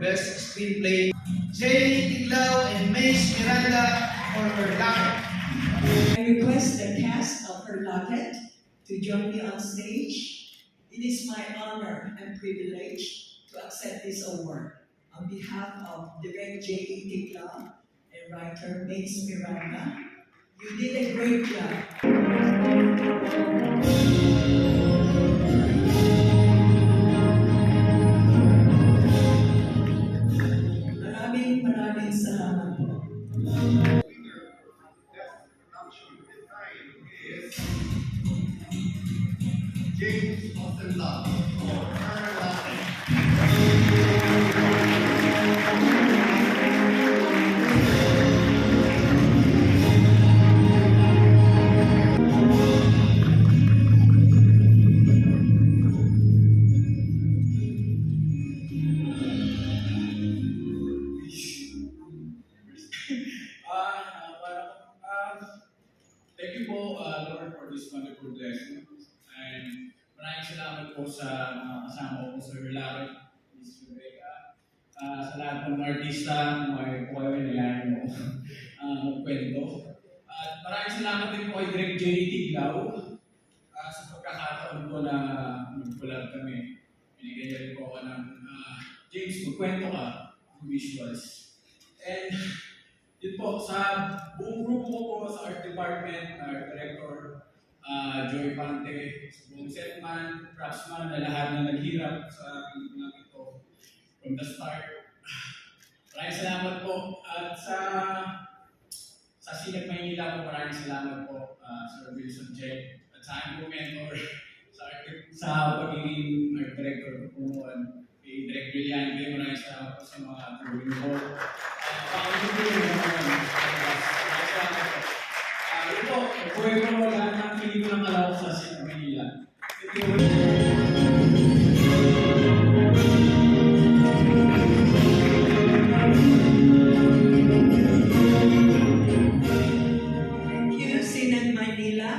Best Screenplay. Jenny Tiglao and Mace Miranda for Her Locket. I request the cast of Her Locket to join me on stage. It is my honor and privilege to accept this award on behalf of Director J.E. Tiglao and writer Mace Miranda. You did a great job. Maraming salamat po. James Austin Love for Her Locket. Thank you po, Lord, for this wonderful blessing. And maraming salamat po sa mga kasama ko sa Relaro, Miss Rebecca, sa lahat ng mga artista, mga choir na yan mo magkwento. At maraming salamat din po kay Direk J.D. Tiglao sa pagkakataon po na mag-collab kami. Binigyan niya rin po ako ng James, magkwento ka, visuals. And yun po, sa buong grupo ko po sa art department, art director, Joy Pante, sa buong setman, craftsman, na lahat na naghirap sa pinag ito from the start. Maraming salamat po. At sa Sinag Maynila po, maraming salamat po Sir Wilson J. At sa aking po mentor sa pagiging art director ko po, kay Direk Brillante, maraming salamat po sa mga tulong ko. Ito, buhay ko wala ng pelikula ng Kalawak sa Sinag Maynila. Thank you, Sinag Maynila.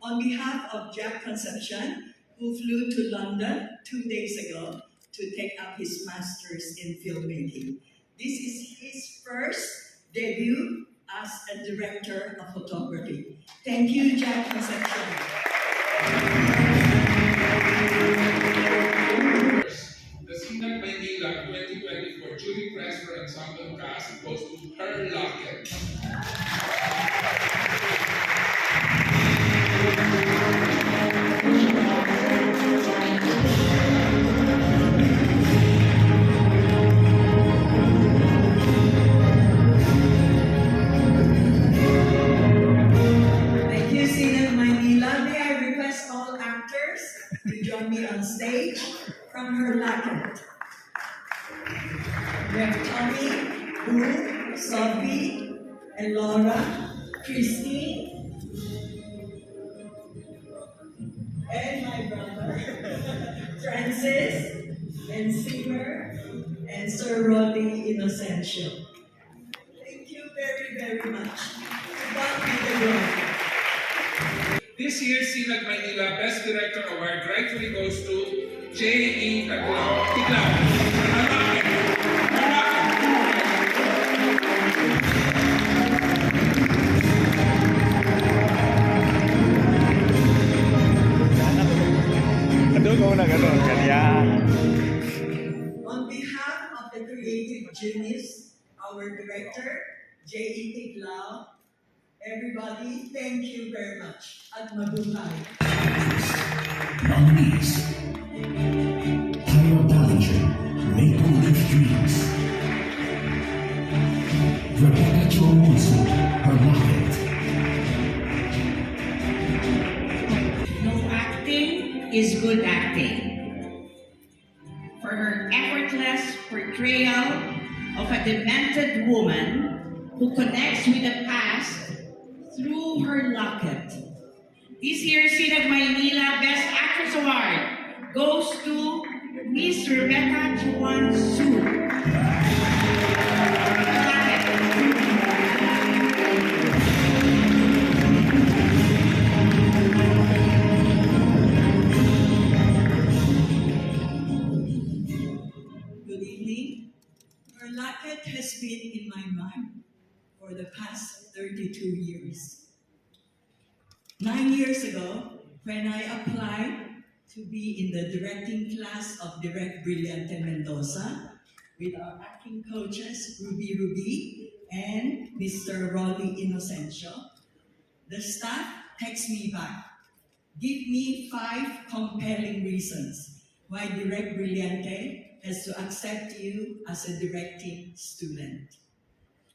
On behalf of Jack Concepcion, who flew to London 2 days ago to take up his master's in filmmaking. This is his first debut as a director of photography. Thank you, Jack Concepcion. The Sinag Maynila 2024 Jury Prize for Ensemble Cast goes to Her Locket. Thank you, Sinag Maynila. May I request all actors to join me on stage from Her Locket. We have Tommy, Boo, Sophie, and Laura, Christine, and my brother, Francis, and Singer, and Sir Roddy Inocencio. Thank you very, very much. To God be the glory. This year's Sinag Maynila Best Director Award rightfully goes to J.E. Tiglao. Her Locket. Her On behalf of the creative genius, our director, J.E. Tiglao, everybody, thank you very much. At mabuhay. Nominees: Tyler Ballinger, Maple Leaf Dreams; Rebecca Chowonsu, Her Locket; No acting is good acting. For her effortless portrayal of a demented woman who connects with the past through her locket. This year's Sinag Maynila Best Actress Award goes to Miss Rebecca Chowonsu. Good evening. plaquette has been in my mind for the past 32 years. 9 years ago, when I applied to be in the directing class of Direct Brillante Mendoza with our acting coaches, Ruby and Mr. Rolly Inocencio, the staff texts me back. Give me 5 compelling reasons why Direct Brillante has to accept you as a directing student.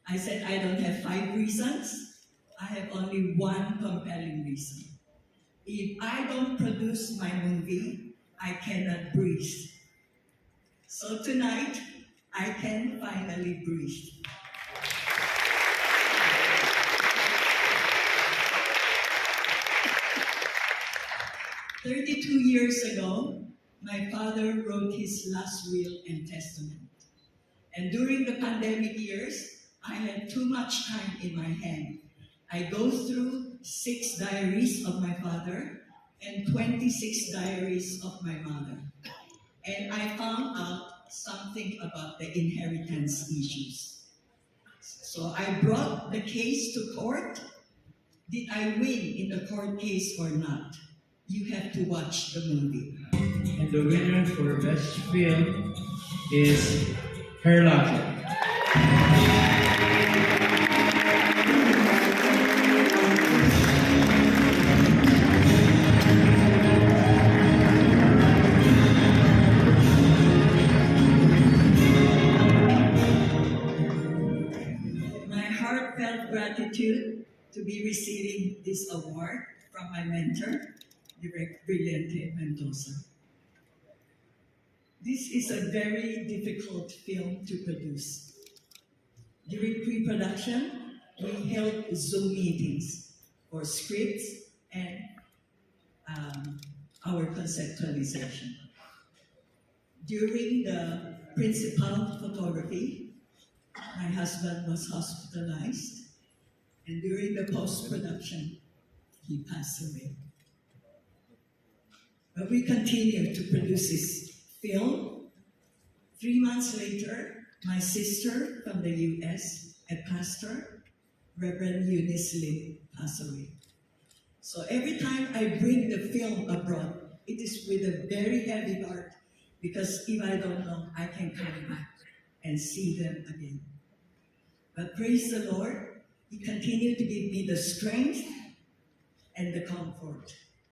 I said, I don't have 5 reasons. I have only one compelling reason. If I don't produce my movie, I cannot breathe. So tonight, I can finally breathe. "32 years ago, my father wrote his last will and testament. And during the pandemic years, I had too much time in my hand. I go through 6 diaries of my father and 26 diaries of my mother. And I found out something about the inheritance issues. So I brought the case to court. Did I win in the court case or not? You have to watch the movie. And the winner for Best Film is Her Locket. My heartfelt gratitude to be receiving this award from my mentor, Direct Brillante Mendoza. This is a very difficult film to produce. During pre-production, we held Zoom meetings for scripts and our conceptualization. During the principal photography, my husband was hospitalized, and during the post-production, he passed away. But we continued to produce this film. 3 months later, my sister from the US, a pastor, Reverend Eunice Lim, passed away. So every time I bring the film abroad, it is with a very heavy heart, because if I don't know, I can come back and see them again. But praise the Lord, He continued to give me the strength and the comfort